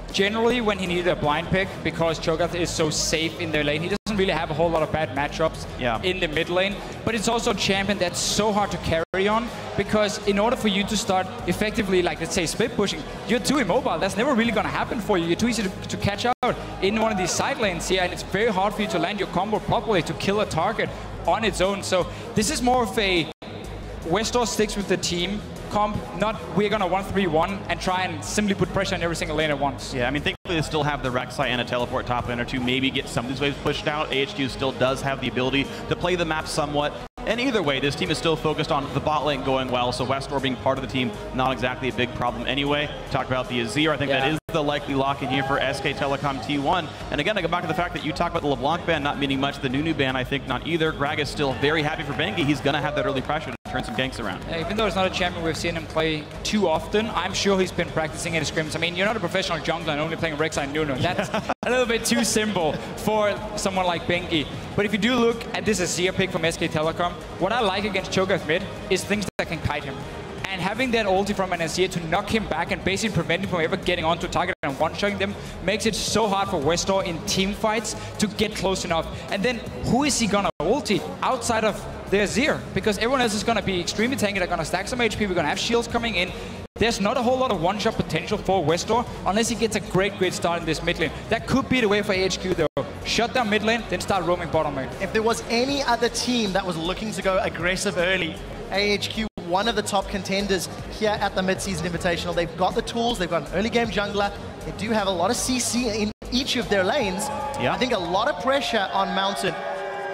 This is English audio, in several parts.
generally when he needed a blind pick, because Cho'Gath is so safe in their lane, he doesn't really have a whole lot of bad matchups in the mid lane. But it's also a champion that's so hard to carry on, because in order for you to start effectively, like let's say split pushing, you're too immobile. That's never really going to happen for you. You're too easy to catch out in one of these side lanes here, and it's very hard for you to land your combo properly to kill a target on its own. So this is more of a Westor sticks with the team comp, not we're going to 1-3-1 and try and simply put pressure on every single lane at once. Yeah, I mean, thankfully they still have the Rek'Sai and a teleport top laner to maybe get some of these waves pushed out. AHQ still does have the ability to play the map somewhat. And either way, this team is still focused on the bot lane going well, so Westor being part of the team, not exactly a big problem anyway. Talk about the Azir, I think that is the likely lock in here for SK Telecom T1. And again, I go back to the fact that you talk about the LeBlanc ban not meaning much, the Nunu ban I think not either. Greg is still very happy for Bengi. He's going to have that early pressure to turn some ganks around. Yeah, even though it's not a champion we've seen him play too often, I'm sure he's been practicing in scrims. I mean, you're not a professional jungler and only playing Rek'Sai and Nunu. That's a little bit too simple for someone like Bengi. But if you do look at this Azir pick from SK Telecom, what I like against Cho'Gath mid is things that can kite him. And having that ulti from an Azir to knock him back and basically prevent him from ever getting onto target and one-shotting them makes it so hard for Westor in team fights to get close enough. And then who is he gonna ulti outside of the Azir? Because everyone else is gonna be extremely tanky, they're gonna stack some HP, we're gonna have shields coming in. There's not a whole lot of one-shot potential for Westor unless he gets a great start in this mid lane. That could be the way for AHQ though. Shut down mid lane, then start roaming bottom lane. If there was any other team that was looking to go aggressive early, AHQ, one of the top contenders here at the Mid-Season Invitational. They've got the tools, they've got an early game jungler, they do have a lot of CC in each of their lanes. I think a lot of pressure on Mountain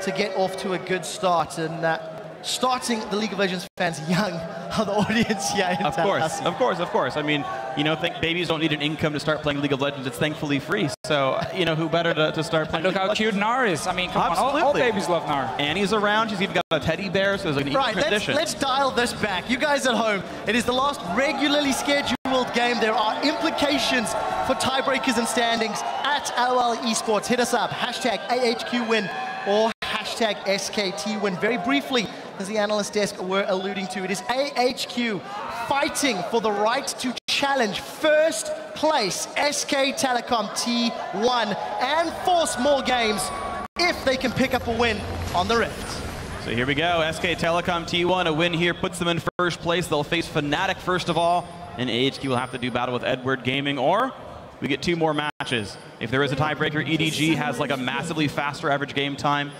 to get off to a good start, and starting the League of Legends fans young are the audience here in Of course. I mean, you know, babies don't need an income to start playing League of Legends. It's thankfully free. So, you know, who better to start playing? And look how cute Gnar is. I mean, come on, all babies love Gnar. Annie's around. She's even got a teddy bear, so there's like an right, tradition. Let's dial this back. You guys at home, it is the last regularly scheduled game. There are implications for tiebreakers and standings at LOL Esports. Hit us up, hashtag AHQ win or hashtag SKT win. Very briefly, as the analyst desk were alluding to, it is AHQ fighting for the right to challenge first place SK Telecom T1 and force more games if they can pick up a win on the Rift. So here we go, SK Telecom T1, a win here puts them in first place. They'll face Fnatic first of all, and AHQ will have to do battle with Edward Gaming, or we get 2 more matches. If there is a tiebreaker, EDG has like a massively faster average game time.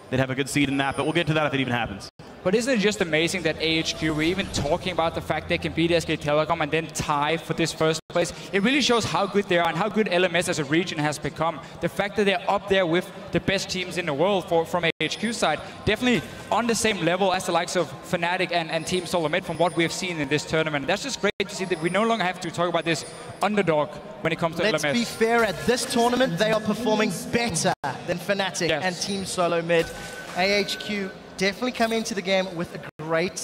They'd have a good seed in that, but we'll get to that if it even happens. But isn't it just amazing that AHQ, we're even talking about the fact they can beat SK Telecom and then tie for this first place? It really shows how good they are and how good LMS as a region has become. The fact that they're up there with the best teams in the world from AHQ side, definitely on the same level as the likes of Fnatic and Team Solomid from what we have seen in this tournament. That's just great to see that we no longer have to talk about this underdog when it comes to LMS. Let's be fair, at this tournament, they are performing better than Fnatic and Team Solomid. AHQ definitely come into the game with a great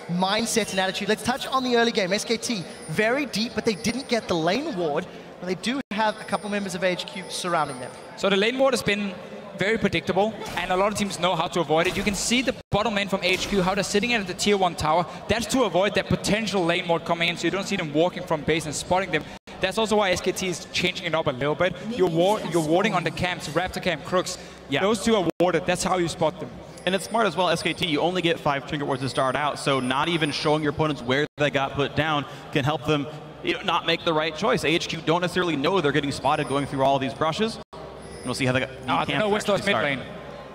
mindset and attitude. Let's touch on the early game. SKT, very deep, but they didn't get the lane ward. But they do have a couple members of AHQ surrounding them. So the lane ward has been very predictable, and a lot of teams know how to avoid it. You can see the bottom lane from HQ, how they're sitting at the tier 1 tower. That's to avoid that potential lane ward coming in, so you don't see them walking from base and spotting them. That's also why SKT is changing it up a little bit. You're warding on the camps, Raptor camp, Crooks. Those two are warded. That's how you spot them. And it's smart as well, SKT, you only get 5 trinket wards to start out, so not even showing your opponents where they got put down can help them not make the right choice. AHQ don't necessarily know they're getting spotted going through all of these brushes. And we'll see how they got. No, Westor's mid lane.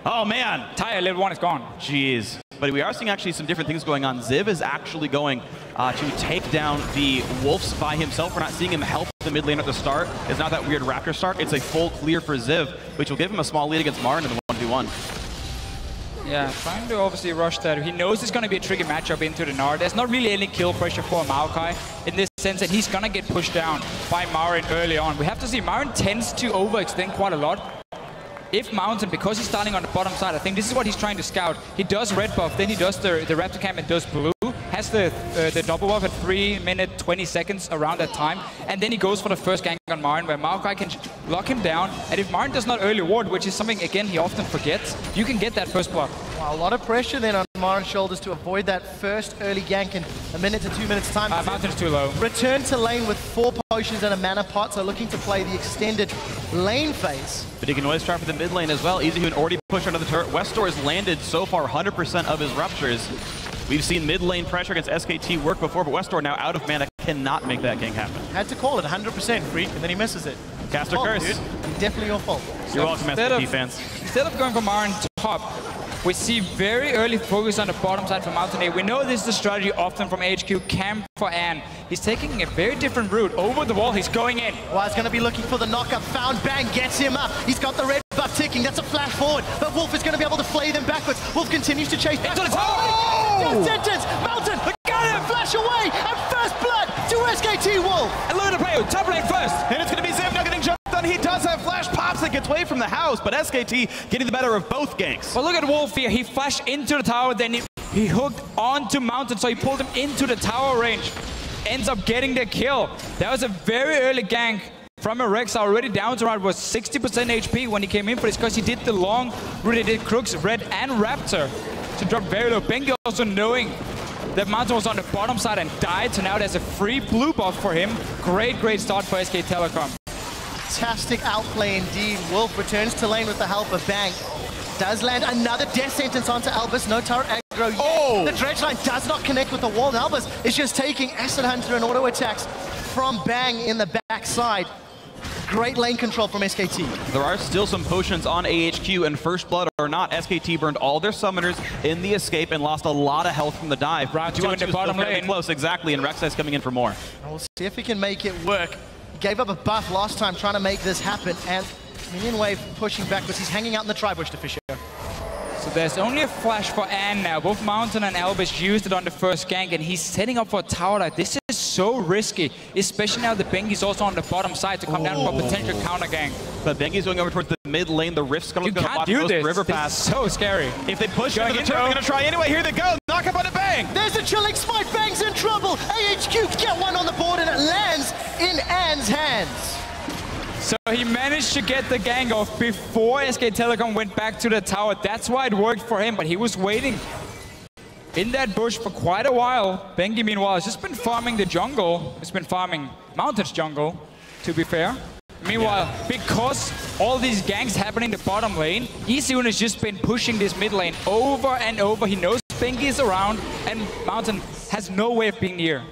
Oh man! Tire level 1 is gone. Jeez. But we are seeing actually some different things going on. Ziv is actually going to take down the Wolves by himself. We're not seeing him help the mid lane at the start. It's not that weird Raptor start. It's a full clear for Ziv, which will give him a small lead against Marin in the 1v1. Yeah, trying to obviously rush that. He knows it's going to be a tricky matchup into the Gnar. There's not really any kill pressure for Maokai in this sense that he's going to get pushed down by Marin early on. We have to see Marin tends to overextend quite a lot. If Mountain, because he's starting on the bottom side, I think this is what he's trying to scout. He does red buff, then he does the Raptor camp and does blue. Has the double buff at 3 minutes, 20 seconds around that time. And then he goes for the first gank on Marin, where Maokai can lock him down. And if Marin does not early ward, which is something, again, he often forgets, you can get that first block. Wow, a lot of pressure then on Marin's shoulders to avoid that first early gank in a minute to 2 minutes time. Mountain's too low. Return to lane with 4 potions and a mana pot, so looking to play the extended lane phase. But he can always try for the mid lane as well. EasyHoon already pushed under the turret. Westor has landed so far 100% of his ruptures. We've seen mid lane pressure against SKT work before, but Westor now out of mana cannot make that gank happen. Had to call it 100% Freak, and then he misses it. Caster curse. Dude. Definitely your fault. You're welcome, SKT fans. Instead of going for Marin top, we see very early focus on the bottom side from Mountain A. We know this is the strategy often from AHQ, camp for Ann. He's taking a very different route. Over the wall, he's going in. Well, he's going to be looking for the knockup. Found Bang gets him up. He's got the red buff ticking. That's a flash forward. But Wolf is going to be able to flay them backwards. Wolf continues to chase. Into the tower! Death sentence! Mountain! Got him! Flash away! And first blood to SKT Wolf! And look at the play. Top lane first. And it's going to be Ziv now getting jumped on. He does have flash pops that gets away from the house, but SKT getting the better of both ganks. Well, look at Wolf here. He flashed into the tower, then he hooked onto Mountain, so he pulled him into the tower range. Ends up getting the kill. That was a very early gank from a Rek'Sai, already down to around was 60% HP when he came in for this, because he did the long route. He did Crooks, Red, and Raptor to drop very low. Bengi also knowing that Mountain was on the bottom side and died, so now there's a free blue buff for him. Great start for SK Telecom. Fantastic outplay indeed. Wolf returns to lane with the help of Bang. Does land another death sentence onto Albus. No turret aggro yet. Oh! The dredge line does not connect with the wall. And Albus is just taking Acid Hunter and auto attacks from Bang in the backside. Great lane control from SKT. There are still some potions on AHQ, and First Blood or not, SKT burned all their summoners in the escape and lost a lot of health from the dive. Round 2 in the bottom lane. Close, exactly, and Rek'Sai's coming in for more. We'll see if he can make it work. He gave up a buff last time trying to make this happen, and Minion Wave pushing backwards. He's hanging out in the tri-bush to Fisher. So there's only a flash for Ann now. Both Mountain and Albus used it on the first gank, and he's setting up for a tower dive. This is so risky, especially now that Bengi's also on the bottom side to come down for a potential counter gank. But Bengi's going over towards the mid lane. The Rift's going to block most river pass. This is so scary. If they push into the turret, they're going to try anyway. Here they go. Knock up on the Bang. There's a chilling smite. Bang's in trouble. AHQ get one on the board, and it lands in Ann's hands. So he managed to get the gang off before SK Telecom went back to the tower. That's why it worked for him, but he was waiting in that bush for quite a while. Bengi, meanwhile, has just been farming the jungle. He's been farming Mountain's jungle, to be fair. Meanwhile, because all these ganks happen in the bottom lane, EasyHoon has just been pushing this mid lane over and over. He knows Bengi is around, and Mountain has no way of being near.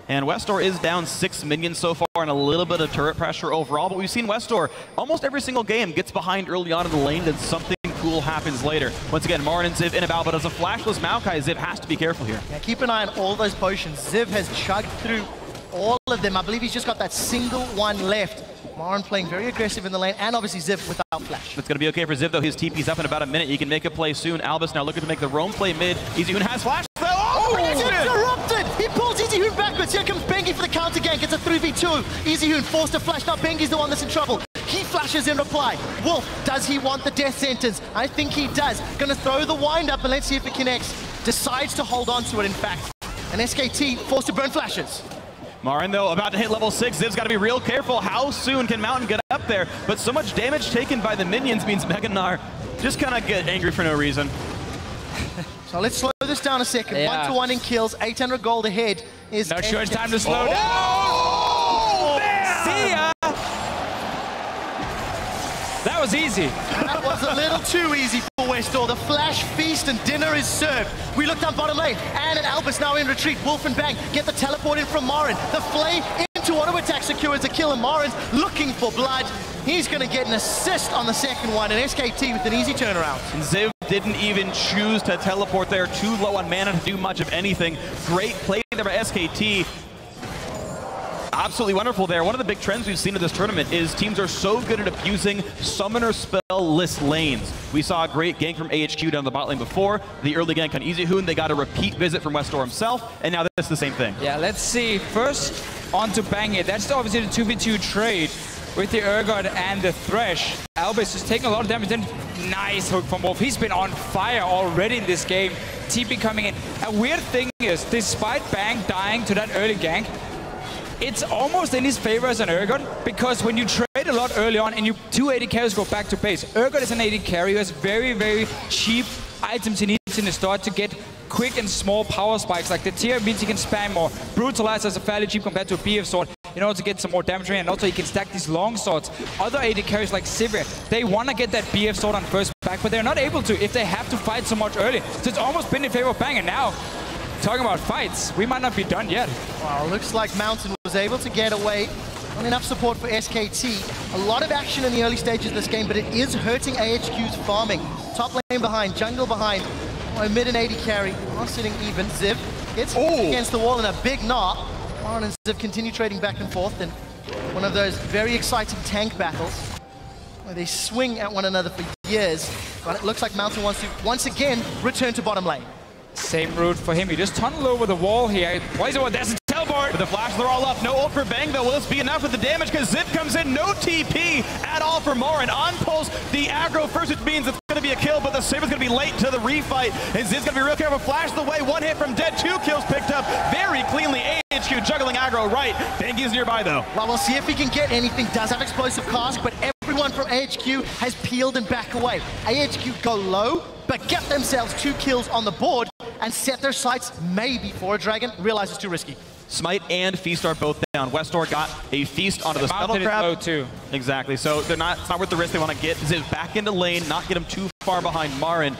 And Westor is down 6 minions so far and a little bit of turret pressure overall, but we've seen Westor almost every single game gets behind early on in the lane, then something cool happens later. Once again, Marin and Ziv in about, but as a flashless Maokai, Ziv has to be careful here. Yeah, keep an eye on all those potions. Ziv has chugged through all of them. I believe he's just got that single one left. Marin playing very aggressive in the lane, and obviously Ziv without flash. It's going to be okay for Ziv, though. His TP's up in about a minute. He can make a play soon. Albus now looking to make the roam play mid. EasyHoon has flash, though. Oh, it's interrupted! He pulls EasyHoon backwards. Here comes Bengi for the counter gank. It's a 3v2. EasyHoon forced to flash. Now Bengi's the one that's in trouble. He flashes in reply. Wolf, does he want the death sentence? I think he does. Gonna throw the wind up, and let's see if it connects. Decides to hold on to it, in fact. And SKT forced to burn flashes. Marin, though, about to hit level 6. Ziv's got to be real careful. How soon can Mountain get up there? But so much damage taken by the minions means Meganar just kind of get angry for no reason. So let's slow this down a second. Yeah. 1-to-1 in kills, 800 gold ahead. Is Not sure it's time to slow down. Oh, man! See ya! That was easy. That was a little too easy for Westor. The flash feast and dinner is served. We look down bottom lane. Ann and Albus now in retreat. Wolf and Bang get the teleport in from Marin. The flay into auto attack secures a kill, and Marin's looking for blood. He's going to get an assist on the second one, and SKT with an easy turnaround. And Ziv didn't even choose to teleport there. Too low on mana to do much of anything. Great play there by SKT. Absolutely wonderful there. One of the big trends we've seen in this tournament is teams are so good at abusing summoner spell-less lanes. We saw a great gank from AHQ down the bot lane before. The early gank on EasyHoon, they got a repeat visit from Westor himself, and now that's the same thing. Yeah, let's see. First, on to Bang It. That's obviously the 2v2 trade with the Urgot and the Thresh. Albus is taking a lot of damage. Then nice hook from Wolf. He's been on fire already in this game. TP coming in. A weird thing is, despite Bang dying to that early gank, it's almost in his favor as an Urgot, because when you trade a lot early on and you 2 AD carries go back to base, Urgot is an AD carry who has very, very cheap items he needs in the start to get quick and small power spikes. Like the tier means he can spam more. Brutalizer is a fairly cheap compared to a BF sword in order to get some more damage range, and also he can stack these long swords. Other AD carries like Sivir, they want to get that BF sword on first back, but they're not able to if they have to fight so much early. So it's almost been in favor of Bang, and now, talking about fights, we might not be done yet. Well, looks like Mountain was able to get away. Not enough support for SKT. A lot of action in the early stages of this game, but it is hurting AHQ's farming. Top lane behind, jungle behind. Oh, mid and AD carry are sitting even. Ziv gets against the wall in a big knot. Marin and Ziv continue trading back and forth in one of those very exciting tank battles where they swing at one another for years. But it looks like Mountain wants to once again return to bottom lane. Same route for him. He just tunnel over the wall here. There's a teleport. With the flash, they're all up. No ult for Bang, though. Will this be enough with the damage? Because Zip comes in. No TP at all for Morin. On pulse, the aggro first, which means it's going to be a kill, but the Saber's going to be late to the refight. And Zip's going to be real careful. Flash the way. One hit from Dead. 2 kills picked up very cleanly. AHQ juggling aggro right. Bangy's nearby, though. Well, we'll see if he can get anything. Does have explosive cask, but everyone from AHQ has peeled and back away. AHQ go low, but get themselves 2 kills on the board and set their sights maybe for a dragon. Realize it's too risky. Smite and Feast are both down. Westor got a Feast onto the Scuttle Crab. Low too. Exactly, so it's not worth the risk. They want to get Ziv back into lane, not get him too far behind Marin.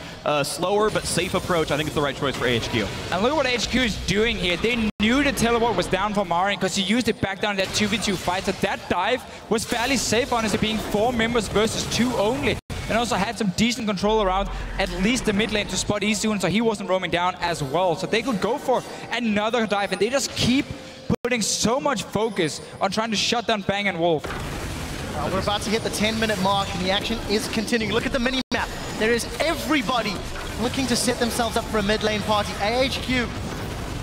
Slower but safe approach. I think it's the right choice for AHQ. And look at what AHQ is doing here. They knew the teleport was down for Marin because he used it back down in that 2v2 fight. So that dive was fairly safe, honestly, being 4 members versus 2 only. And also had some decent control around at least the mid lane to spot Isun, so he wasn't roaming down as well. So they could go for another dive, and they just keep putting so much focus on trying to shut down Bang and Wolf. We're about to hit the 10-minute mark, and the action is continuing. Look at the mini-map. There is everybody looking to set themselves up for a mid-lane party. AHQ,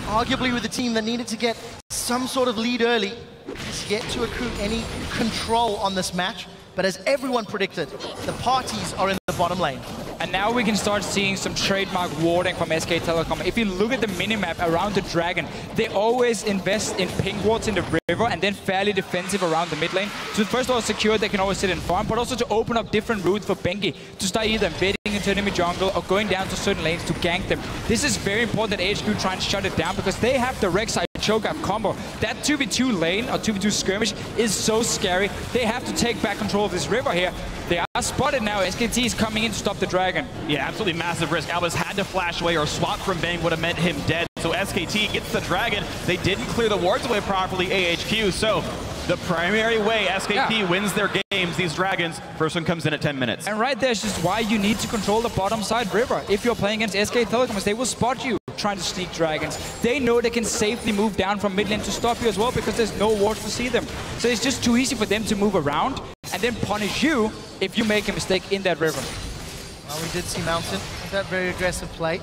arguably with the team that needed to get some sort of lead early, has yet to accrue any control on this match. But as everyone predicted, the parties are in the bottom lane. And now we can start seeing some trademark warding from SK Telecom. If you look at the minimap around the Dragon, they always invest in ping wards in the river and then fairly defensive around the mid lane. So first of all, secure, they can always sit and farm, but also to open up different routes for Bengi to start either embedding into enemy jungle or going down to certain lanes to gank them. This is very important that AHQ try and shut it down because they have the Rek'Sai choke up combo. That 2v2 lane or 2v2 skirmish is so scary. They have to take back control of this river here. They are spotted now. SKT is coming in to stop the Dragon. Yeah, absolutely massive risk. Albus had to flash away or swap from Bang would have meant him dead. So SKT gets the Dragon. They didn't clear the wards away properly, AHQ. So the primary way SKT wins their games, these Dragons, first one comes in at 10 minutes. And right there is just why you need to control the bottom side river. If you're playing against SK Telecom, they will spot you trying to sneak Dragons. They know they can safely move down from mid lane to stop you as well because there's no wards to see them. So it's just too easy for them to move around and then punish you if you make a mistake in that river. Well, we did see Mountain with that very aggressive play.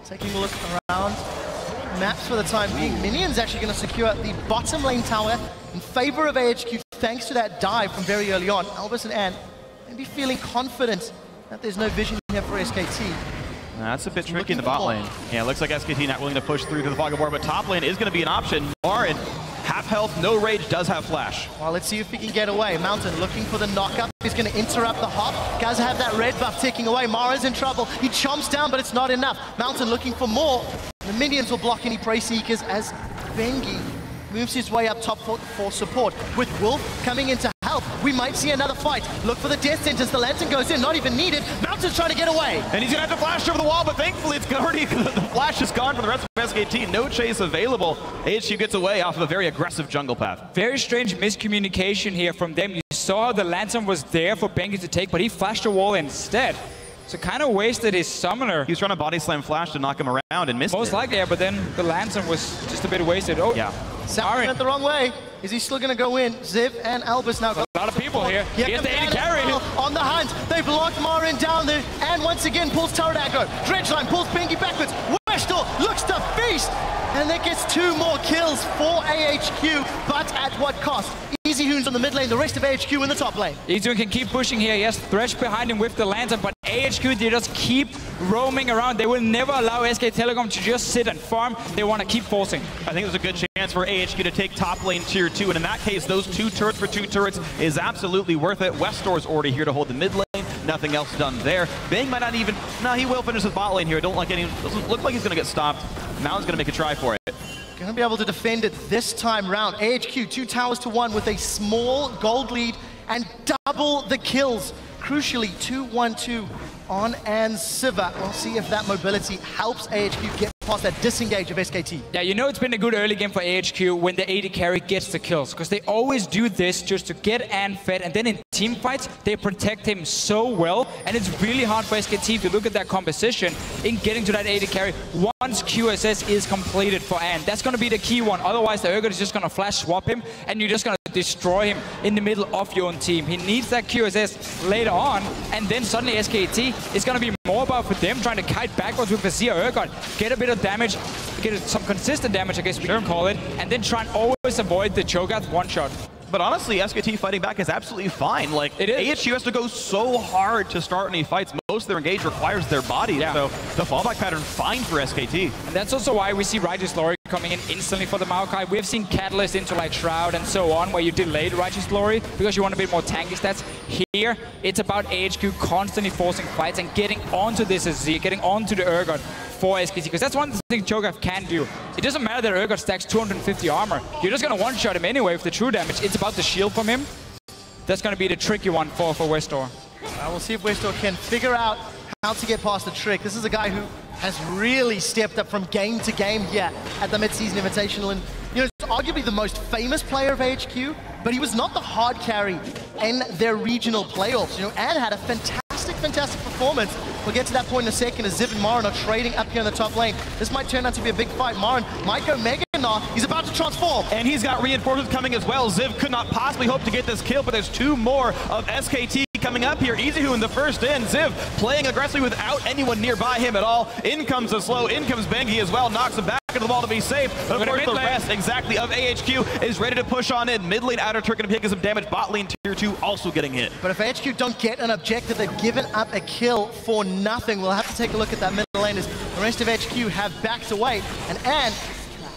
Taking a look around. Maps for the time being. Minions actually going to secure the bottom lane tower in favor of AHQ thanks to that dive from very early on. Albus and Ann may be feeling confident that there's no vision here for SKT. That's a bit tricky in the bot lane. Yeah, it looks like SKT not willing to push through to the fog of war, but top lane is going to be an option. Marin, half health, no rage, does have flash. Well, let's see if he can get away. Mountain looking for the knockup. He's going to interrupt the hop. Guys have that red buff ticking away. Mara's in trouble. He chomps down, but it's not enough. Mountain looking for more. The minions will block any prey seekers as Bengi moves his way up top for support. With Wolf coming in to help, we might see another fight. Look for the death sentence. The lantern goes in, not even needed. Mountain's trying to get away. And he's going to have to flash over the wall, but thankfully it's already, the flash is gone for the rest of SKT. No chase available. AHQ gets away off of a very aggressive jungle path. Very strange miscommunication here from them. You saw how the lantern was there for Bengi to take, but he flashed a wall instead. So kind of wasted his summoner. He was trying to body slam flash to knock him around and missed Most likely, yeah, but then the lantern was just a bit wasted. Oh, yeah. Sound went the wrong way. Is he still going to go in? Ziv and Albus now. A lot of people here. Here's the AD carry. On the hunt. They've locked Marin down there. And once again pulls turret aggro. Dredgeline pulls Bengi backwards. Westor looks to feast. And that gets 2 more kills for AHQ. But at what cost? Easy Hoons on the mid lane, the rest of AHQ in the top lane. Izun can keep pushing here. Yes, Thresh behind him with the lantern, but AHQ, they just keep roaming around. They will never allow SK Telecom to just sit and farm. They want to keep forcing. I think there's a good chance for AHQ to take top lane tier 2, and in that case, those 2 turrets for 2 turrets is absolutely worth it. Westor's already here to hold the mid lane. Nothing else done there. Bang might not even No, he will finish his bot lane here. Doesn't look like he's going to get stopped. Mountain's going to make a try for it. Going to be able to defend it this time round. AHQ 2 towers to 1 with a small gold lead and double the kills. Crucially, 2-1-2 on Siva. We'll see if that mobility helps AHQ get past that disengage of SKT. Yeah, you know it's been a good early game for AHQ when the AD carry gets the kills, because they always do this just to get An fed, and then in team fights, they protect him so well, and it's really hard for SKT, if you look at that composition, in getting to that AD carry once QSS is completed for An. That's going to be the key one, otherwise the Urgot is just going to flash swap him, and you're just going to destroy him in the middle of your own team. He needs that QSS later on, and then suddenly SKT is going to be more about for them trying to kite backwards with Vizier Urgot, get a bit of damage, get some consistent damage, I guess we can call it, and then try and always avoid the Cho'Gath one-shot. But honestly, SKT fighting back is absolutely fine. Like, it is. AHQ has to go so hard to start any fights. Most of their engage requires their body, so the fallback pattern fine for SKT. And that's also why we see Righteous Glory coming in instantly for the Maokai. We've seen Catalyst into like Shroud and so on, where you delayed Righteous Glory because you want a bit more tanky stats. Here, it's about AHQ constantly forcing fights and getting onto this Z, getting onto the Urgot for SKT, because that's one thing Cho'Gath can do. It doesn't matter that Urgot stacks 250 armor. You're just going to one-shot him anyway with the true damage. It's about the shield from him. That's going to be the tricky one for Westor. We'll see if Westor can figure out how to get past the trick. This is a guy who has really stepped up from game to game here at the Mid-Season Invitational, and you know, it's arguably the most famous player of AHQ, but he was not the hard carry in their regional playoffs. You know, An had a fantastic performance. We'll get to that point in a second as Ziv and Marin are trading up here in the top lane. This might turn out to be a big fight. Marin might go Mega now. He's about to transform. And he's got reinforcements coming as well. Ziv could not possibly hope to get this kill, but there's two more of SKT coming up here. Easyhu in the first in. Ziv playing aggressively without anyone nearby him at all. In comes the slow. In comes Bengi as well. Knocks him back into the wall to be safe. But of course the rest exactly of AHQ is ready to push on in. Mid lane outer turret going to be taking some damage. Bot lane tier 2 also getting hit. But if AHQ don't get an objective, they've given up a kill for nothing. We'll have to take a look at that middle lane as the rest of HQ have backed away. And An,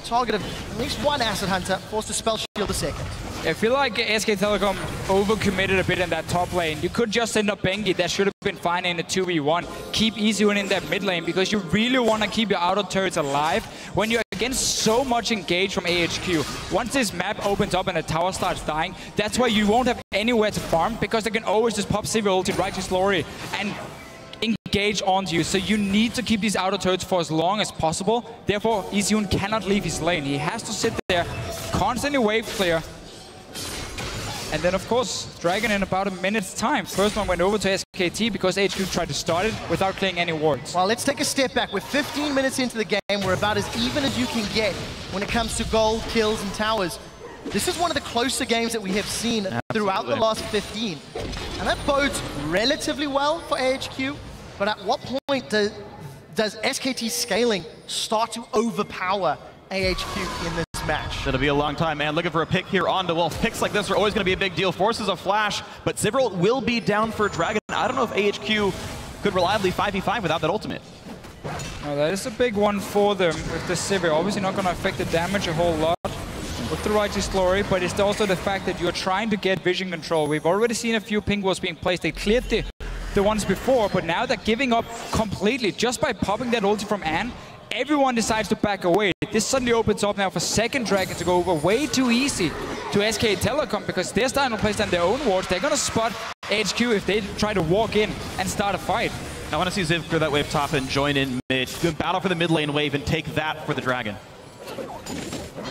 target of at least one Acid Hunter, forced to spell shield a second. I feel like SK Telecom overcommitted a bit in that top lane. You could just send up Bengi. That should have been fine in a 2v1. Keep Easyhu in that mid lane because you really want to keep your outer turrets alive when you're against so much engage from AHQ. Once this map opens up and the tower starts dying, that's why you won't have anywhere to farm because they can always just pop Civil ult in Righteous Glory and engage onto you. So you need to keep these outer turrets for as long as possible. Therefore, Easyhu cannot leave his lane. He has to sit there, constantly wave clear. And then, of course, Dragon in about a minute's time. First one went over to SKT because HQ tried to start it without clearing any wards. Well, let's take a step back. We're 15 minutes into the game. We're about as even as you can get when it comes to gold, kills, and towers. This is one of the closer games that we have seen throughout the last 15. And that bodes relatively well for AHQ. But at what point does SKT scaling start to overpower AHQ in this match? It'll be a long time, man. Looking for a pick here on the Wolf. Picks like this are always going to be a big deal. Forces a flash, but Zivrolt will be down for Dragon. I don't know if AHQ could reliably 5v5 without that ultimate. Well, that is a big one for them with the Sivir. Obviously not going to affect the damage a whole lot with the Righteous Glory, but it's also the fact that you're trying to get vision control. We've already seen a few pink walls being placed. They cleared the ones before, but now they're giving up completely just by popping that ulti from An. Everyone decides to back away. This suddenly opens up now for second Dragon to go over way too easy to SK Telecom because they're starting to place down their own wards. They're going to spot HQ if they try to walk in and start a fight. I want to see Ziv clear that wave top and join in mid. Good battle for the mid lane wave and take that for the Dragon.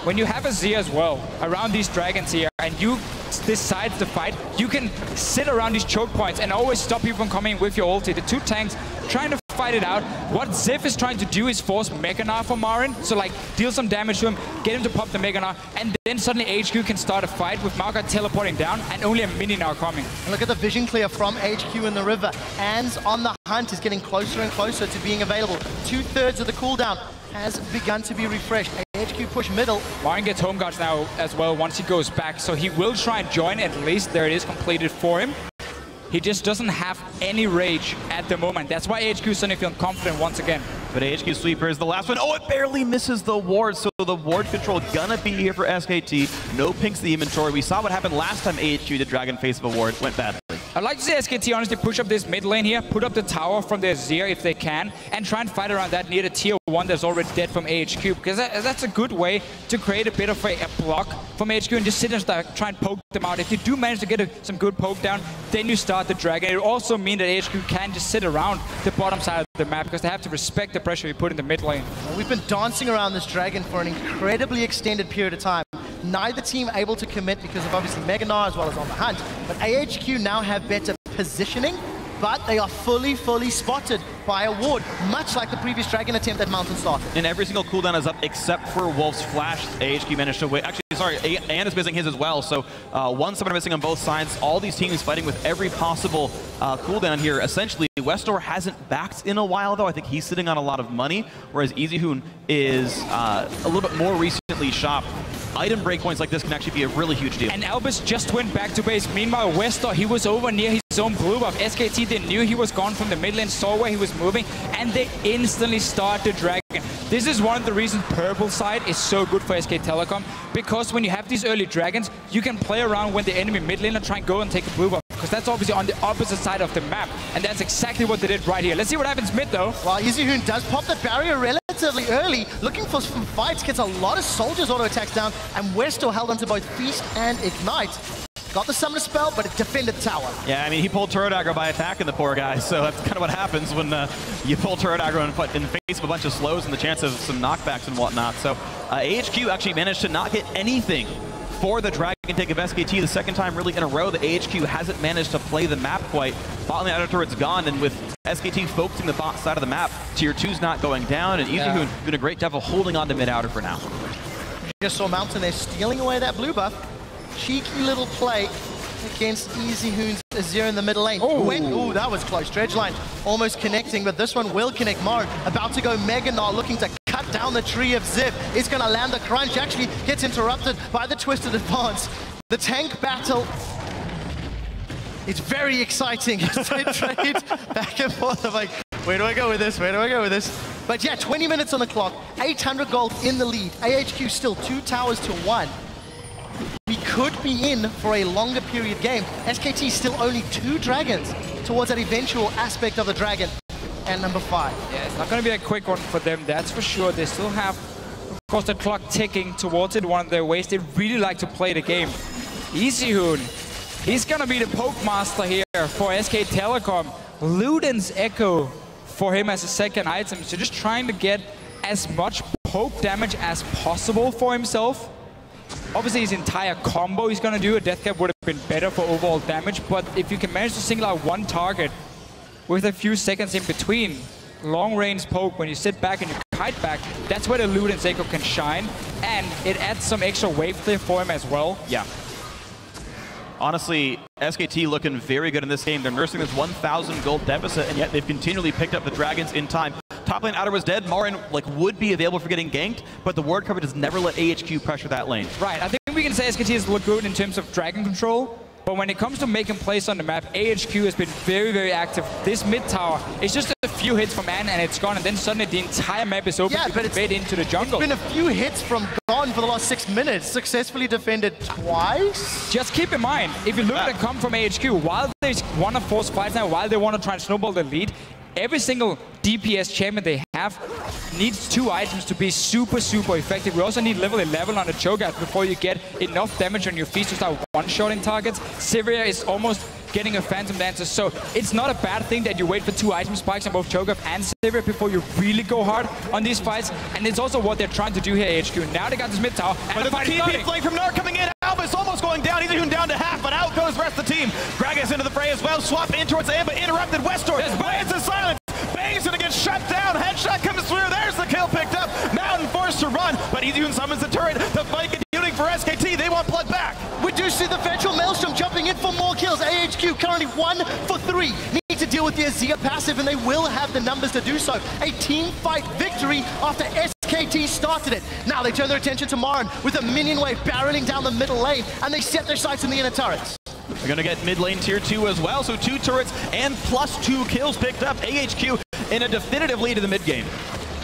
When you have a Z as well around these dragons here and you decide to fight, you can sit around these choke points and always stop people from coming with your ulti. The two tanks trying to fight it out. What Ziv is trying to do is force Mega Gnar for Marin, so like deal some damage to him, get him to pop the Mega Gnar, and then suddenly HQ can start a fight with Maokai teleporting down and only a mini Gnar coming. And look at the vision clear from HQ in the river. An's on the hunt is getting closer and closer to being available. 2/3 of the cooldown has begun to be refreshed. HQ push middle. Marin gets home guards now as well once he goes back, so he will try and join at least. There it is, completed for him. He just doesn't have any rage at the moment. That's why AHQ is suddenly feeling confident once again. But AHQ Sweeper is the last one. Oh, it barely misses the ward, so the ward control gonna be here for SKT. No pinks in the inventory. We saw what happened last time AHQ did Dragon face of a ward. Went badly. I'd like to see SKT honestly push up this mid lane here, put up the tower from their Zir if they can, and try and fight around that near the tier 1 that's already dead from AHQ, because that's a good way to create a bit of a block from AHQ and just sit and try and poke them out. If you do manage to get some good poke down, then you start the dragon. It will also mean that AHQ can just sit around the bottom side of the map because they have to respect the pressure you put in the mid lane. Well, we've been dancing around this dragon for an incredibly extended period of time. Neither team able to commit because of obviously Meganar as well as on the hunt, but AHQ now have better positioning, but they are fully spotted by a ward, much like the previous dragon attempt that Mountain started. And every single cooldown is up except for Wolf's flash. AHQ managed to win. Actually, sorry, and is missing his as well. So one summoner missing on both sides. All these teams fighting with every possible cooldown here. Essentially, Westor hasn't backed in a while, though. I think he's sitting on a lot of money, whereas EasyHoon is a little bit more recently shopped. Item breakpoints like this can actually be a really huge deal. And Albus just went back to base. Meanwhile, Westor, he was over near his own blue buff. SKT, they knew he was gone from the mid lane, saw where he was moving, and they instantly start the dragon. This is one of the reasons purple side is so good for SK Telecom, because when you have these early dragons, you can play around when the enemy mid lane and try and go and take a blue buff, because that's obviously on the opposite side of the map, and that's exactly what they did right here. Let's see what happens mid, though. Well, EasyHoon does pop that barrier relatively early, looking for some fights, gets a lot of soldiers auto attacks down, and Westor held onto both Feast and Ignite. Got the summoner spell, but it defended the tower. Yeah, I mean, he pulled turret aggro by attacking the poor guy, so that's kind of what happens when you pull turret aggro and put in the face of a bunch of slows and the chance of some knockbacks and whatnot. So AHQ actually managed to not get anything for the dragon take of SKT the second time really in a row. The AHQ hasn't managed to play the map quite. Bot lane outer turret's gone, and with SKT focusing the bot side of the map, tier 2's not going down, and EasyHoon doing a great job of holding on to mid outer for now. Just saw Mountain there stealing away that blue buff. Cheeky little play against EasyHoon's Azir in the middle lane. Ooh, that was close. Dredgeline almost connecting, but this one will connect. Maro about to go Meganar, looking to cut down the tree of Zip. It's going to land the crunch. Actually gets interrupted by the twisted advance. The tank battle, it's very exciting as they trade back and forth. I'm like, where do I go with this? Where do I go with this? But yeah, 20 minutes on the clock, 800 gold in the lead. AHQ still 2 towers to 1. We could be in for a longer period game. SKT still only 2 dragons towards that eventual aspect of the dragon. And number 5. Yeah, it's not going to be a quick one for them, that's for sure. They still have, of course, the clock ticking towards it, one of their ways. They really like to play the game. EasyHoon, he's going to be the poke master here for SK Telecom. Luden's Echo for him as a second item. So just trying to get as much poke damage as possible for himself. Obviously, his entire combo he's going to do, a death cap would have been better for overall damage, but if you can manage to single out one target with a few seconds in between, long-range poke, when you sit back and you kite back, that's where the Luden's Echo can shine, and it adds some extra wave clear for him as well. Yeah. Honestly, SKT looking very good in this game. They're nursing this 1,000 gold deficit, and yet they've continually picked up the dragons in time. Top lane outer was dead. Marin would be available for getting ganked, but the ward cover does never let AHQ pressure that lane. Right, I think we can say SKT has looked good in terms of dragon control, but when it comes to making plays on the map, AHQ has been very active. This mid tower is just a few hits from Anne and it's gone, and then suddenly the entire map is open to invade into the jungle. It's been a few hits from gone for the last 6 minutes. Successfully defended twice. Just keep in mind, if you look at the come from AHQ, while they want to force fights now, while they want to try and snowball the lead, every single DPS champion they have needs 2 items to be super effective. We also need level 11 on the Cho'Gath before you get enough damage on your feet to start one-shotting targets. Sivir is almost getting a Phantom Dancer, so it's not a bad thing that you wait for 2 item spikes on both Cho'Gath and Sivir before you really go hard on these fights, and it's also what they're trying to do here at AHQ. Now they got this mid tower, and the fight is starting. Flank from Nart coming in, Albus almost going down, EasyHoon down to half, but out goes the rest of the team. Gragas into the fray as well, swap in towards Amba, interrupted Westor, lands in silence. Bang's gonna get shut down. Headshot comes through. There's the kill picked up. Mountain forced to run, but EasyHoon summons the turret. The fight continuing for SKT. They want blood back. We do see the Vengeful Maelstrom jumping in for more kills. AHQ currently 1 for 3. Need to deal with the Azir passive, and they will have the numbers to do so. A team fight victory after SKT started it. Now they turn their attention to Marin with a minion wave barreling down the middle lane, and they set their sights in the inner turrets. They're going to get mid lane tier 2 as well, so 2 turrets and +2 kills picked up. AHQ in a definitive lead in the mid game.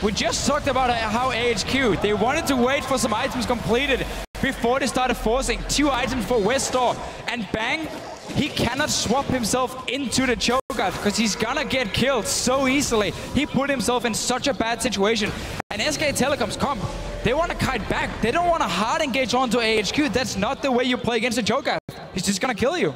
We just talked about how AHQ, they wanted to wait for some items completed before they started forcing 2 items for Westor. And bang, he cannot swap himself into the choke because he's gonna get killed so easily. He put himself in such a bad situation. And SK Telecom's comp, they want to kite back. They don't want to hard engage onto AHQ. That's not the way you play against a Joker. He's just gonna kill you.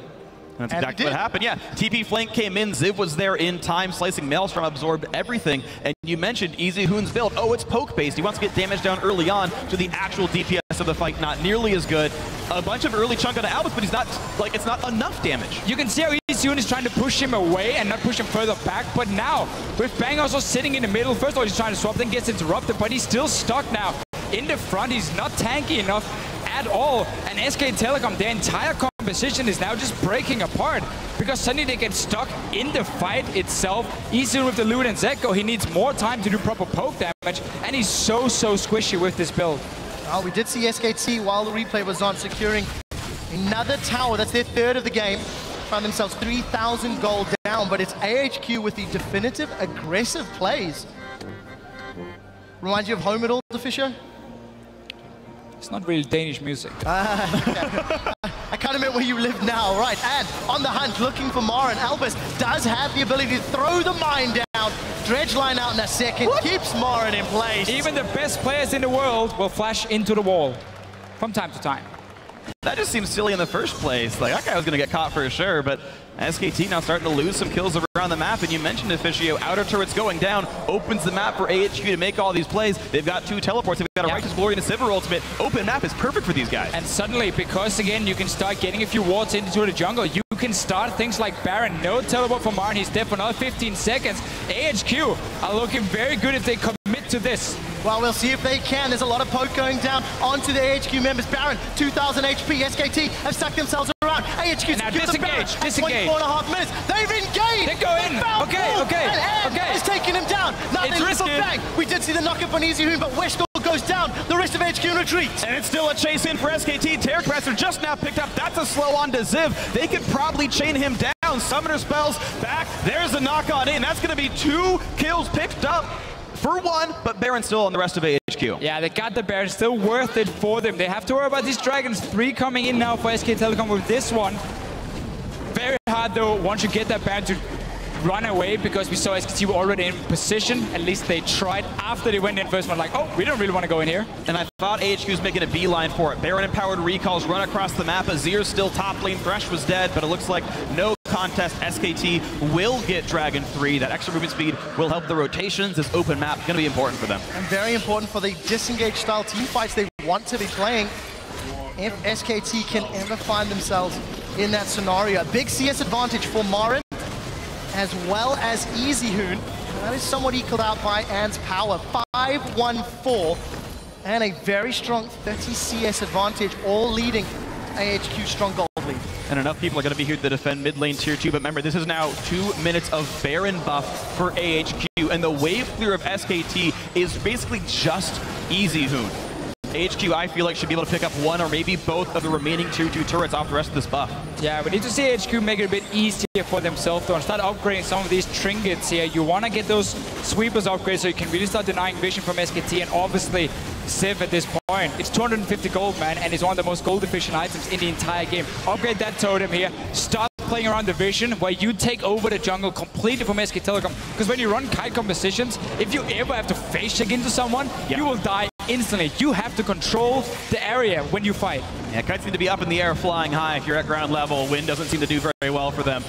That's exactly what happened, yeah. TP flank came in, Ziv was there in time, slicing Maelstrom, absorbed everything. And you mentioned Easy Hoon's build. Oh, it's poke-based. He wants to get damage down early on to the actual DPS of the fight, not nearly as good. A bunch of early chunk onto Albus, but he's not, like, it's not enough damage. You can see how Easy Hoon is trying to push him away and not push him further back, but now, with Bang also sitting in the middle, first of all, he's trying to swap, then gets interrupted, but he's still stuck now. In the front, he's not tanky enough at all, and SK Telecom, their entire composition is now just breaking apart because suddenly they get stuck in the fight itself. Easy with the loot and Zeko, he needs more time to do proper poke damage, and he's so squishy with this build. Oh, we did see SKT while the replay was on securing another tower. That's their third of the game. Found themselves 3,000 gold down, but it's AHQ with the definitive aggressive plays. Reminds you of home at all, Fisher? It's not really Danish music. I kind of meant where you live now, right? And on the hunt, looking for Maren. Albus does have the ability to throw the mine down. Dredge line out in a second, keeps Maren in place. Even the best players in the world will flash into the wall from time to time. That just seems silly in the first place. Like, that guy was going to get caught for sure, but SKT now starting to lose some kills around the map, and you mentioned Officio, outer turrets going down, opens the map for AHQ to make all these plays. They've got 2 teleports, they've got a Righteous Glory and a Sivir ultimate. Open map is perfect for these guys. And suddenly, because again, you can start getting a few wards into the jungle, you can start things like Baron. No teleport for Maren, he's dead for another 15 seconds. AHQ are looking very good if they commit to this. Well, we'll see if they can. There's a lot of poke going down onto the AHQ members. Baron, 2,000 HP. SKT have stuck themselves around. AHQ now secures the Baron. disengage. 24.5 minutes. They've engaged. They go in. Okay. He's taking him down. Now It's they look for risky. Bang. We did see the knock-up on Easy Hoon, but Westor goes down. The rest of HQ in retreat. And it's still a chase in for SKT. Terror Capacitor just now picked up. That's a slow on to Ziv. They could probably chain him down. Summoner spells back. There's the knock on in. That's going to be 2 kills picked up for 1, but Baron still on the rest of AHQ. Yeah, they got the Baron. Still worth it for them. They have to worry about these Dragons. 3 coming in now for SK Telecom with this one. Very hard, though, once you get that Baron to run away, because we saw SKT were already in position. At least they tried after they went in first one, like, oh, we don't really want to go in here. And I thought AHQ was making a beeline for it. Baron empowered recalls run across the map. Azir's still top lane. Thresh was dead, but it looks like no contest. SKT will get Dragon 3. That extra movement speed will help the rotations. This open map going to be important for them. And very important for the disengaged style team fights they want to be playing. If SKT can ever find themselves in that scenario. A big CS advantage for Maren, as well as Easy Hoon. That is somewhat equaled out by Ant's power. 5-1-4, and a very strong 30 CS advantage, all leading AHQ strong gold lead. And enough people are going to be here to defend mid lane tier 2, but remember, this is now 2 minutes of Baron buff for AHQ, and the wave clear of SKT is basically just Easy Hoon. AHQ, I feel like, should be able to pick up 1 or maybe both of the remaining tier 2 turrets off the rest of this buff. Yeah, we need to see AHQ make it a bit easier for themselves, though, and start upgrading some of these trinkets here. You want to get those sweepers upgrades so you can really start denying vision from SKT, and obviously Civ at this point. It's 250 gold, man, and it's one of the most gold efficient items in the entire game. Upgrade that totem here. Start playing around the vision where you take over the jungle completely from SK Telecom. Because when you run kite compositions, if you ever have to face check into someone, you will die instantly. You have to control the area when you fight. Yeah, kites need to be up in the air, flying high. If you're at ground level, wind doesn't seem to do very well for them.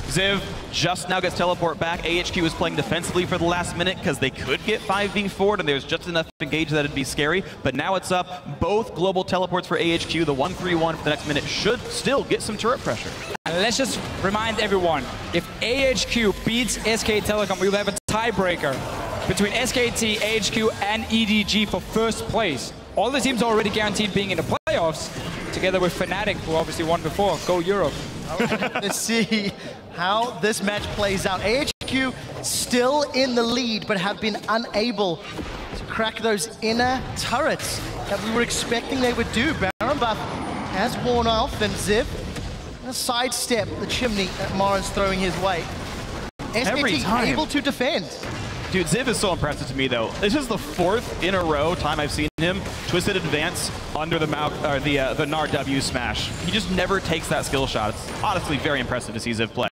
Ziv just now gets teleport back. AHQ is playing defensively for the last minute because they could get 5v4'd and there's just enough engage that it'd be scary. But now it's up. Both global teleports for AHQ. The 1-3-1 for the next minute should still get some turret pressure. And let's just remind everyone, if AHQ beats SK Telecom, we will have a tiebreaker between SKT, AHQ, and EDG for first place. All the teams are already guaranteed being in the playoffs, together with Fnatic, who obviously won before. Go Europe. Let's see how this match plays out. AHQ still in the lead, but have been unable to crack those inner turrets that we were expecting they would do. Baron buff has worn off, and Ziv gonna sidestep the chimney that Maren's throwing his way. SKT able to defend. Dude, Ziv is so impressive to me, though. This is the 4th in a row time I've seen him twisted advance under the Gnar W smash. He just never takes that skill shot. It's honestly very impressive to see Ziv play.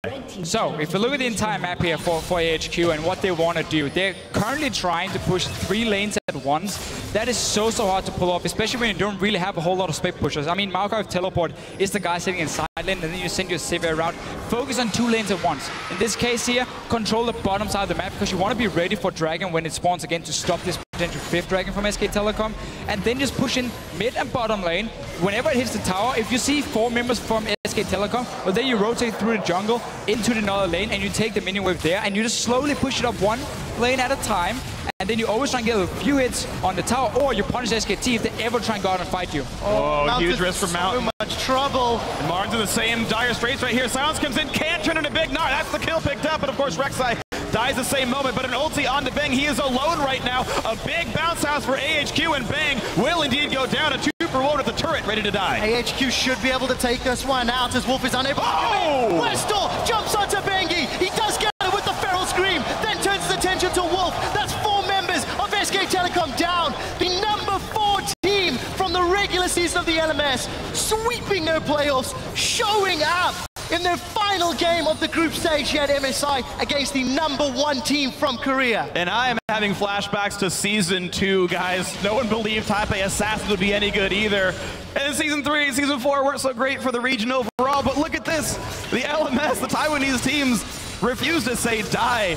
So, if you look at the entire map here for AHQ and what they want to do, they're currently trying to push 3 lanes at once. That is so hard to pull off, especially when you don't really have a whole lot of spec pushers. I mean, Markov Teleport is the guy sitting in side lane, and then you send your Sivir around. Focus on 2 lanes at once. In this case here, control the bottom side of the map, because you want to be ready for Dragon when it spawns again to stop this potential 5th Dragon from SK Telecom. And then just push in mid and bottom lane. Whenever it hits the tower, if you see 4 members from SK Telecom, well, then you rotate through the jungle into another lane, and you take the minion wave there, and you just slowly push it up 1 lane at a time. And then you always try and get a few hits on the tower, or you punish SKT if they ever try and go out and fight you. Oh, huge risk for Mountain. So much trouble. And Martin's in the same dire straits right here. Silence comes in, can't turn into Big Gnar. That's the kill picked up, and of course Rek'Sai dies the same moment, but an ulti onto Bang. He is alone right now. A big bounce house for AHQ, and Bang will indeed go down. A 2-for-1 with the turret ready to die. AHQ should be able to take this one out as Wolf is unable to do it. Westall jumps onto Bengi. He does get it with the Feral Scream, then turns his attention to Wolf. That's 4 members of SK Telecom down. The number 4 team from the regular season of the LMS, sweeping their playoffs, showing up in their final game of the group stage here at MSI against the number 1 team from Korea. And I am having flashbacks to Season 2, guys. No one believed Taipei Assassins would be any good either. And Season 3 and Season 4 weren't so great for the region overall, but look at this. The LMS, the Taiwanese teams, refuse to say die.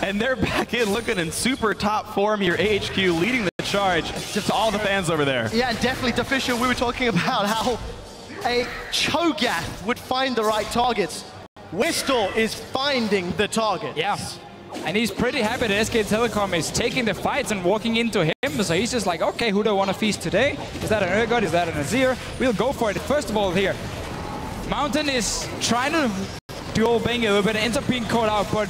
And they're back in looking in super top form here. AHQ leading the charge to all the fans over there. Yeah, definitely. Deficient, we were talking about how a Cho'Gath would find the right targets. Westall is finding the target. Yeah, and he's pretty happy that SK Telecom is taking the fights and walking into him. So he's just like, okay, who do I want to feast today? Is that an Urgot? Is that an Azir? We'll go for it. First of all here, Mountain is trying to duel Bang a little bit, ends up being caught out, but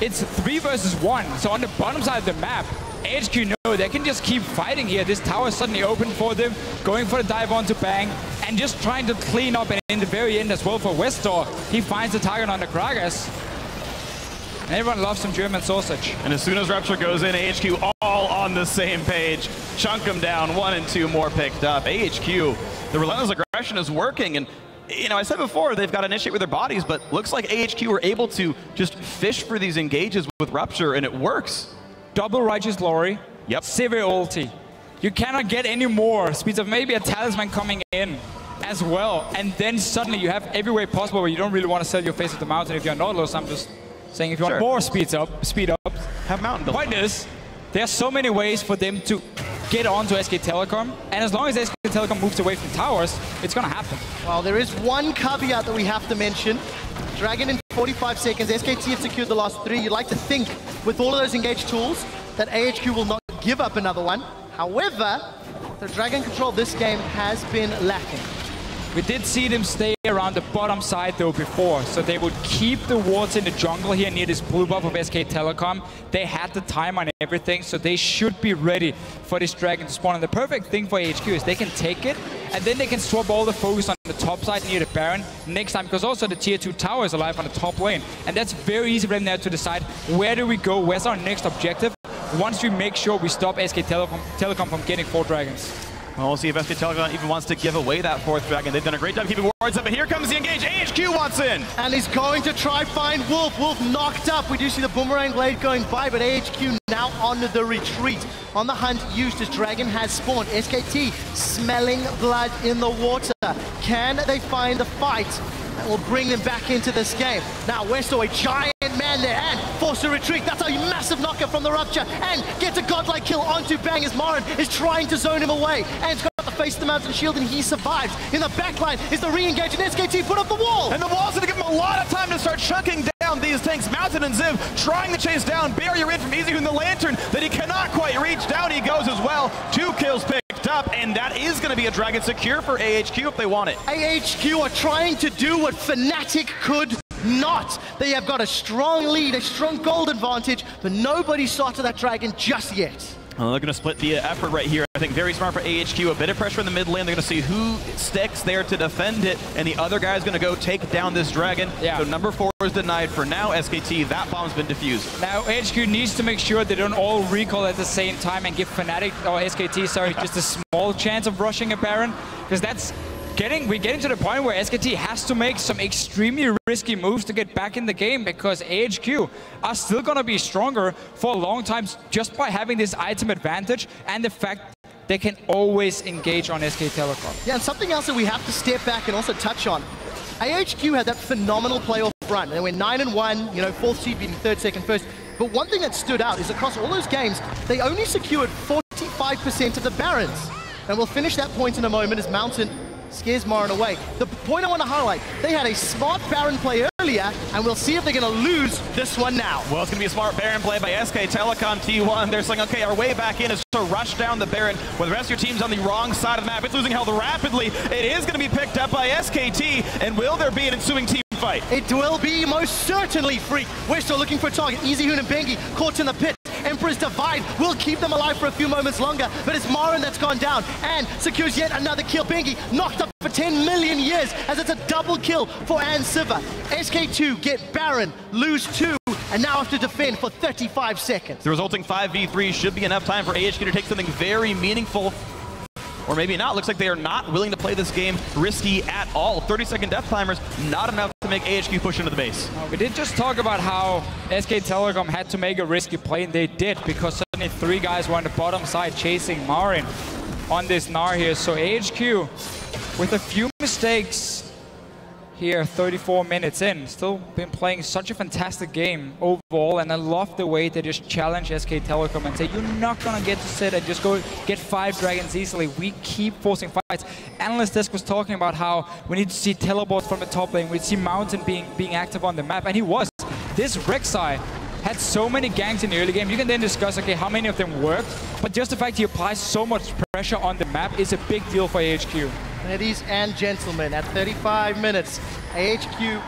it's 3 versus 1. So on the bottom side of the map, AHQ know they can just keep fighting here. This tower is suddenly open for them, going for the dive onto Bang, and just trying to clean up. And in the very end as well for Westall, he finds the target on the Kragas. And everyone loves some German sausage. And as soon as Rupture goes in, AHQ all on the same page. Chunk them down, 1 and 2 more picked up. AHQ, the relentless aggression is working, and you know, I said before, they've got to initiate with their bodies, but looks like AHQ were able to just fish for these engages with Rupture, and it works. Double Righteous Glory, yep. Sivir ulti. You cannot get any more speeds of maybe a Talisman coming in as well. And then suddenly you have every way possible where you don't really want to sell your face at the Mountain if you're Nautilus. I'm just saying if you want more speed up, have Mountain. The point is, there are so many ways for them to get onto SK Telecom, and as long as SK Telecom moves away from towers, it's gonna happen. Well, there is one caveat that we have to mention. Dragon in 45 seconds, SKT have secured the last 3. You'd like to think, with all of those engaged tools, that AHQ will not give up another one. However, the Dragon control of this game has been lacking. We did see them stay around the bottom side though before, so they would keep the wards in the jungle here near this blue buff of SK Telecom. They had the time on everything, so they should be ready for this Dragon to spawn. And the perfect thing for AHQ is they can take it, and then they can swap all the focus on the top side near the Baron next time, because also the tier 2 tower is alive on the top lane. And that's very easy for them now to decide, where do we go, where's our next objective, once we make sure we stop SK Telecom from getting 4 dragons. Well, we'll see if SK Telecom even wants to give away that 4th dragon. They've done a great job keeping wards up, but here comes the engage. AHQ wants in! And he's going to try find Wolf. Wolf knocked up. We do see the Boomerang Blade going by, but AHQ now on the retreat. On the hunt used as Dragon has spawned. SKT smelling blood in the water. Can they find the fight that will bring them back into this game? Now, Westall, a giant man there, and forced to retreat. That's a massive knocker from the Rupture, and gets a godlike kill onto Bang as Marin is trying to zone him away. And it's got the face of the Mountain Shield, and he survives. In the backline is the re-engage, and SKT put up the wall. And the wall's gonna give him a lot of time to start chunking down these tanks. Mountain and Ziv trying to chase down barrier in from Easy in the Lantern that he cannot quite reach. Down he goes as well. 2 kills picked up, and that is gonna be a Dragon secure for AHQ if they want it. AHQ are trying to do what Fnatic could not. They have got a strong lead, a strong gold advantage, but nobody started that Dragon just yet. They're going to split the effort right here. I think very smart for AHQ. A bit of pressure in the mid lane. They're going to see who sticks there to defend it, and the other guy's going to go take down this dragon. Yeah. So number 4 is denied for now. SKT, that bomb's been defused. Now AHQ needs to make sure they don't all recall at the same time and give Fnatic, or SKT, sorry, just a small chance of rushing a Baron, because that's we're getting to the point where SKT has to make some extremely risky moves to get back in the game, because AHQ are still going to be stronger for a long time just by having this item advantage and the fact they can always engage on SK Telecom. Yeah, and something else that we have to step back and also touch on. AHQ had that phenomenal playoff run. They went 9-1, you know, 4th seed beating 3rd, 2nd, 1st. But one thing that stood out is across all those games, they only secured 45% of the Barons. And we'll finish that point in a moment as Mountain scares Marin away. The point I want to highlight, they had a smart Baron play earlier, and we'll see if they're going to lose this one now. Well, it's going to be a smart Baron play by SK Telecom T1. They're saying, okay, our way back in is to rush down the Baron when the rest of your team's on the wrong side of the map. It's losing health rapidly. It is going to be picked up by SKT, and will there be an ensuing team fight? It will be most certainly, Freak. We're still looking for a target. EasyHoon and Bengi caught in the pit. Emperor's Divide will keep them alive for a few moments longer, but it's Marin that's gone down and secures yet another kill. Bengi knocked up for 10 million years as it's a double kill for Ansiva. SK2 get Baron, lose 2, and now have to defend for 35 seconds. The resulting 5v3 should be enough time for AHQ to take something very meaningful. Or maybe not. Looks like they are not willing to play this game risky at all. 30-second death climbers, not enough to make AHQ push into the base. We did just talk about how SK Telecom had to make a risky play, and they did, because suddenly 3 guys were on the bottom side chasing Marin on this Gnar here. So AHQ, with a few mistakes here, 34 minutes in, still been playing such a fantastic game overall, and I love the way they just challenge SK Telecom and say, you're not gonna get to sit and just go get 5 dragons easily. We keep forcing fights. Analyst Desk was talking about how we need to see teleports from the top lane, we'd see Mountain being active on the map, and he was. This Rek'Sai had so many ganks in the early game. You can then discuss, okay, how many of them worked, but just the fact he applies so much pressure on the map is a big deal for AHQ. Ladies and gentlemen, at 35 minutes, AHQ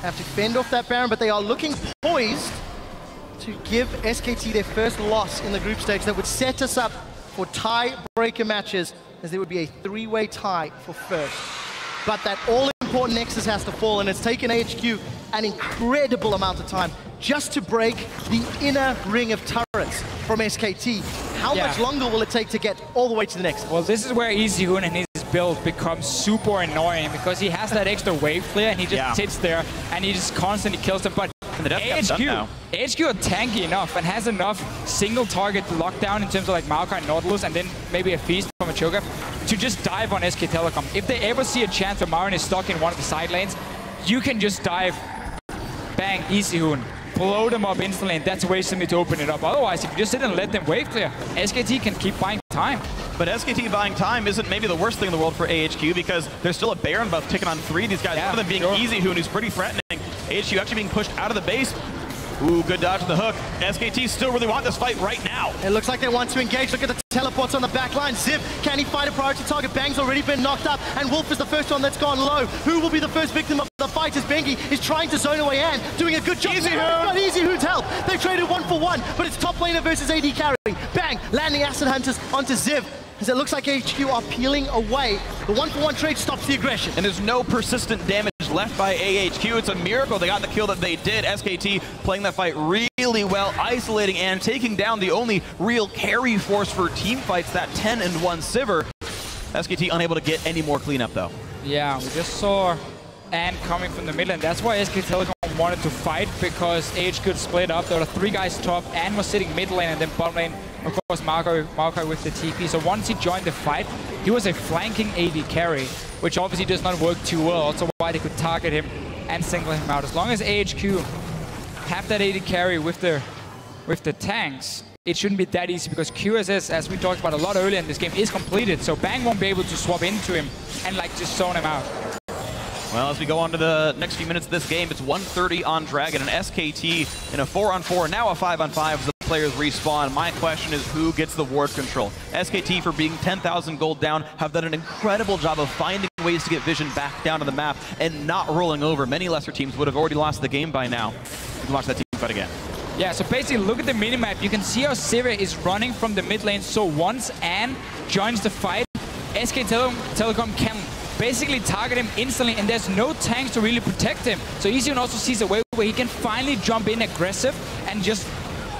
have to fend off that Baron, but they are looking poised to give SKT their first loss in the group stage that would set us up for tie-breaker matches, as there would be a 3-way tie for first. But that all-important Nexus has to fall, and it's taken AHQ an incredible amount of time just to break the inner ring of turrets from SKT. How much longer will it take to get all the way to the Nexus? Well, this is where EasyHoon and his build becomes super annoying, because he has that extra wave clear and he just sits there and he just constantly kills them. But AHQ are tanky enough and has enough single target lockdown in terms of like Maokai and Nautilus, and then maybe a feast from a Cho'Gath to just dive on SK Telecom. If they ever see a chance where Marin is stuck in one of the side lanes, you can just dive, bang, EasyHoon, blow them up instantly, and that's a way for me to open it up. Otherwise, if you just sit and let them wave clear, SKT can keep buying time. But SKT buying time isn't maybe the worst thing in the world for AHQ, because there's still a Baron buff taking on 3 of these guys. One of them being EasyHoon, who's pretty threatening. AHQ actually being pushed out of the base. Ooh, good dodge to the hook. SKT still really want this fight right now. It looks like they want to engage. Look at the teleports on the back line. Ziv, can he find a priority target? Bang's already been knocked up, and Wolf is the first one that's gone low. Who will be the first victim of the fight as Bengi is trying to zone away and doing a good job. EasyHoon! EasyHoon's help. They traded 1 for 1, but it's top laner versus AD carry. Bang, landing Acid Hunters onto Ziv, as it looks like AHQ are peeling away. The 1-for-1 trade stops the aggression. And there's no persistent damage left by AHQ. It's a miracle they got the kill that they did. SKT playing that fight really well, isolating and taking down the only real carry force for team fights, that 10-1 Sivir. SKT unable to get any more cleanup though. Yeah, we just saw Ann coming from the middle, and that's why SK Telecom wanted to fight, because AHQ split up. There were 3 guys top. Ann was sitting mid lane, and then bottom lane, of course, Maokai with the TP. So once he joined the fight, he was a flanking AD carry, which obviously does not work too well. Also why they could target him and single him out. As long as AHQ have that AD carry with the tanks, it shouldn't be that easy, because QSS, as we talked about a lot earlier in this game, is completed. So Bang won't be able to swap into him and like just zone him out. Well, as we go on to the next few minutes of this game, it's 1:30 on Dragon, and SKT in a 4-on-4, now a 5-on-5 as the players respawn. My question is, who gets the ward control? SKT, for being 10,000 gold down, have done an incredible job of finding ways to get vision back down to the map and not rolling over. Many lesser teams would have already lost the game by now. You can watch that team fight again. Yeah, so basically look at the minimap. You can see how Syria is running from the mid lane. So once Ann joins the fight, SK Telecom can basically target him instantly, and there's no tanks to really protect him. So Easyhoon also sees a way where he can finally jump in aggressive and just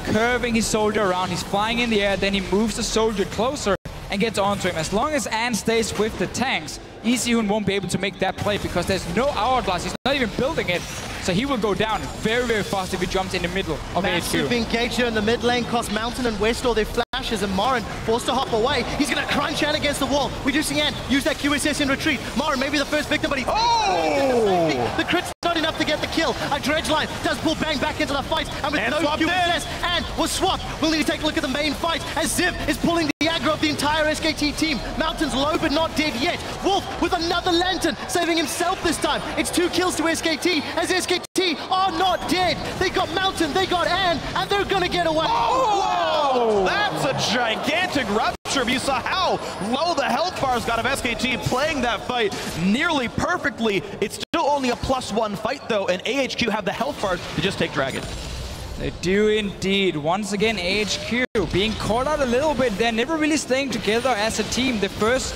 curving his soldier around. He's flying in the air, then he moves the soldier closer and gets onto him. As long as Ann stays with the tanks, Easyhoon won't be able to make that play because there's no hourglass. He's not even building it. So he will go down very, very fast if he jumps in the middle of Massive AHQ. engage here in the mid lane, cost Mountain and Westor their flashes, and Marin forced to hop away. He's going to crunch Ann against the wall. We do see Ann use that QSS in retreat. Marin may be the first victim, but he... Oh! The crit's not enough to get the kill. A dredge line does pull Bang back into the fight, and with no QSS, Ann was swapped. We'll need to take a look at the main fight as Ziv is pulling the aggro of the entire SKT team. Mountain's low but not dead yet. Wolf with another lantern, saving himself this time. It's 2 kills to SKT, as SKT are not dead. They got Mountain, they got Ann, and they're gonna get away. Oh, that's a gigantic rupture. You saw how low the health bars got of SKT playing that fight nearly perfectly. It's still only a +1 fight though, and AHQ have the health bars to just take Dragon. They do indeed. Once again, AHQ being caught out a little bit. They're never really staying together as a team. The first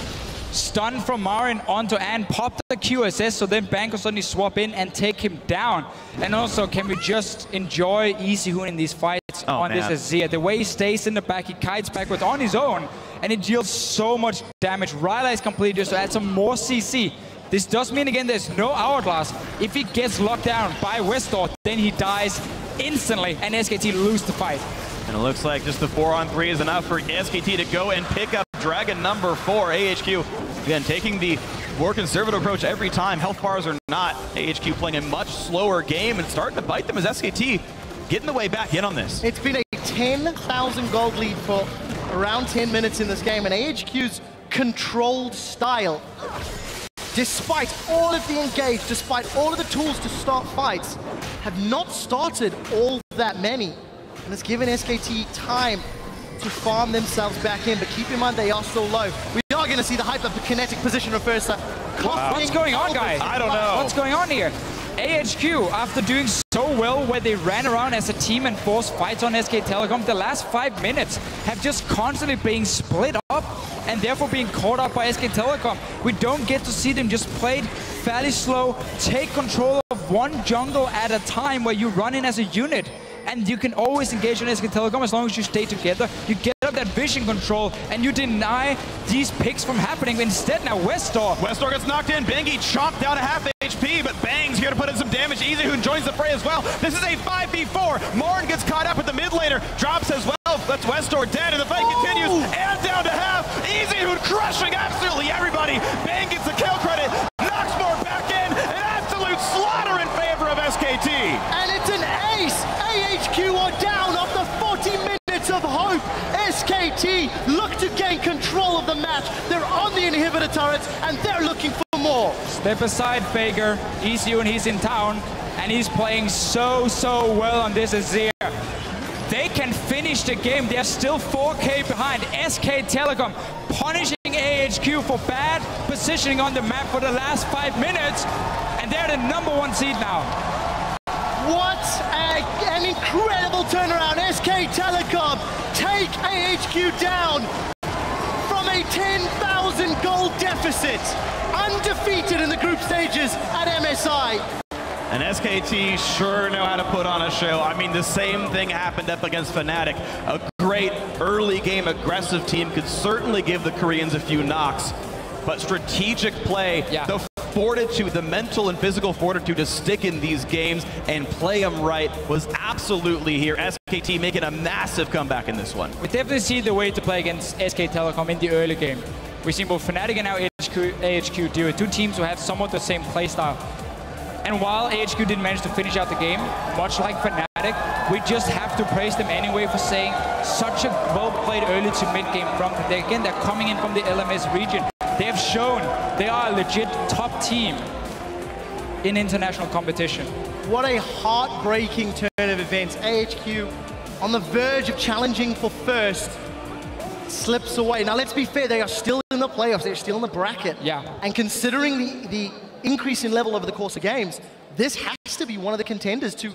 stun from Marin onto Ann popped the QSS, so then Bang will suddenly swap in and take him down. And also, can we just enjoy Easyhoon in these fights on this Azir? The way he stays in the back, he kites backwards on his own, and it deals so much damage. Ryla is completed just to add some more CC. This does mean, again, there's no hourglass. If he gets locked down by Westor, then he dies instantly, and SKT lose the fight. And it looks like just the 4-on-3 is enough for SKT to go and pick up Dragon number 4. AHQ, again, taking the more conservative approach every time. Health bars are not. AHQ playing a much slower game and starting to bite them as SKT getting the way back in on this. It's been a 10,000 gold lead for around 10 minutes in this game, and AHQ's controlled style, despite all of the engage, despite all of the tools to start fights, have not started all that many. And it's given SKT time to farm themselves back in, but keep in mind they are still low. We are going to see the hype of the kinetic position reverse. What's going on, guys? I don't know. What's going on here? AHQ, after doing so well where they ran around as a team and forced fights on SK Telecom, the last 5 minutes have just constantly being split up and therefore being caught up by SK Telecom. We don't get to see them just played fairly slow, take control of one jungle at a time where you run in as a unit. And you can always engage on SK Telecom as long as you stay together. You get up that vision control and you deny these picks from happening. Instead now Westor gets knocked in. Bengi chopped down a half HP, but Bang's here to put in some damage. Easyhoon joins the fray as well. This is a 5v4. Marin gets caught up with the mid laner. Drops as well. That's Westor dead, and the fight continues. And down to half. Easyhoon crushing absolutely everybody. Bang gets the kill credit. Noxmore back in. An absolute slaughter in favor of SKT. And it's an ace. AHQ are down after 40 minutes of hope. SKT look to gain control of the match. They're on the inhibitor turrets and they're looking for more. Step aside, Faker. Easyhoon, he's in town and he's playing so well on this Azir. They can finish the game. They're still 4K behind. SK Telecom punishing AHQ for bad positioning on the map for the last 5 minutes, and they're the #1 seed now. What an incredible turnaround. SK Telecom take AHQ down from a 10,000 gold deficit, undefeated in the group stages at MSI. And SKT sure know how to put on a show. I mean, the same thing happened up against Fnatic. A great early game aggressive team could certainly give the Koreans a few knocks, but strategic play, the fortitude, the mental and physical fortitude to stick in these games and play them right was absolutely here. SKT making a massive comeback in this one. We definitely see the way to play against SK Telecom in the early game. We've seen both Fnatic and now AHQ do it. Two teams who have somewhat the same playstyle. And while AHQ didn't manage to finish out the game, much like Fnatic, we just have to praise them anyway for saying such a well-played early to mid-game from them. Again, they're coming in from the LMS region. They have shown they are a legit top team in international competition. What a heartbreaking turn of events. AHQ on the verge of challenging for first, slips away. Now let's be fair, they are still in the playoffs, they're still in the bracket. Yeah. And considering the increase in level over the course of games, this has to be one of the contenders to